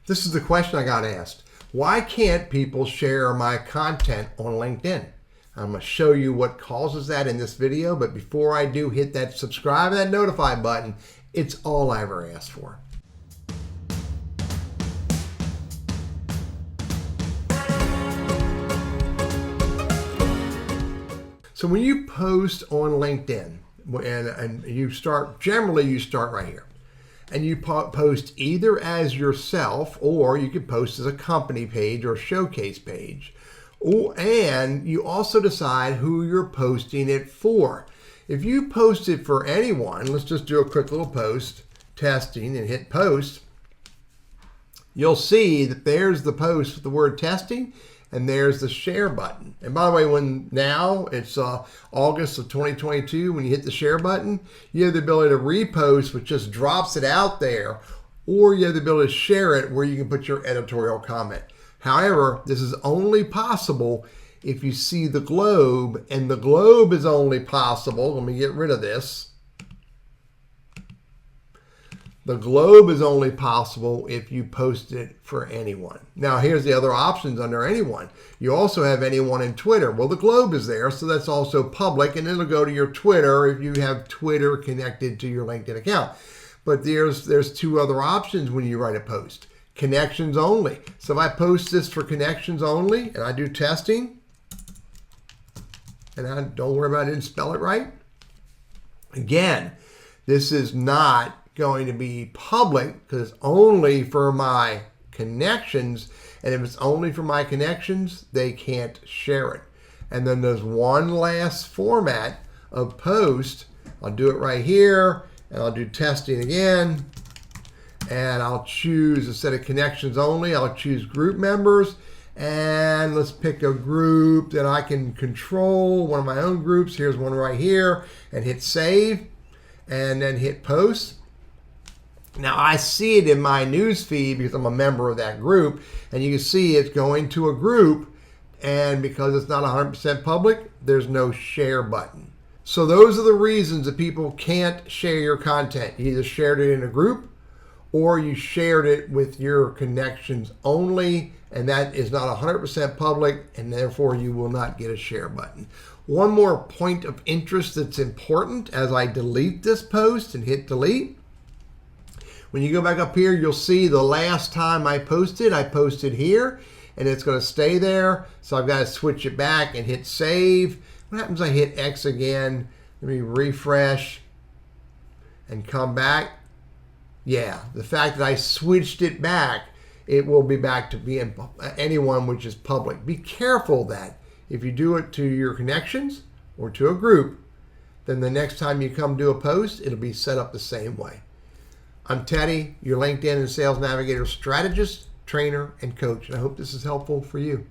This is the question I got asked. Why can't people share my content on LinkedIn? I'm going to show you what causes that in this video, but before I do, hit that subscribe and that notify button. It's all I ever asked for. So when you post on LinkedIn, and you start, generally you start right here. And you post either as yourself, or you could post as a company page or showcase page. And you also decide who you're posting it for. If you post it for anyone, let's just do a quick little post, testing, and hit post. You'll see that there's the post with the word testing, and there's the share button. And by the way, when now it's August of 2022, when you hit the share button, you have the ability to repost, which just drops it out there, or you have the ability to share it where you can put your editorial comment. However, this is only possible if you see the globe, and the globe is only possible. Let me get rid of this. The globe is only possible if you post it for anyone. Now, here's the other options under anyone. You also have anyone in Twitter. Well, the globe is there, so that's also public, and it'll go to your Twitter if you have Twitter connected to your LinkedIn account. But there's two other options when you write a post. Connections only. So if I post this for connections only, and I do testing, and don't worry about it, I didn't spell it right. Again, this is not going to be public because it's only for my connections, and if it's only for my connections, they can't share it. And then there's one last format of post. I'll do it right here, and I'll do testing again, and I'll choose, instead of connections only, I'll choose group members, and let's pick a group that I can control, one of my own groups. Here's one right here, and hit save, and then hit post. Now I see it in my news feed because I'm a member of that group, and you can see it's going to a group, and because it's not 100% public, there's no share button. So those are the reasons that people can't share your content. You either shared it in a group, or you shared it with your connections only, and that is not 100% public, and therefore you will not get a share button. One more point of interest that's important as I delete this post and hit delete. When you go back up here, you'll see the last time I posted here, and it's going to stay there. So I've got to switch it back and hit save. What happens if I hit X again? Let me refresh and come back. Yeah, the fact that I switched it back, it will be back to being anyone which is public. Be careful that if you do it to your connections or to a group, then the next time you come do a post, it'll be set up the same way. I'm Teddy, your LinkedIn and Sales Navigator strategist, trainer, and coach. And I hope this is helpful for you.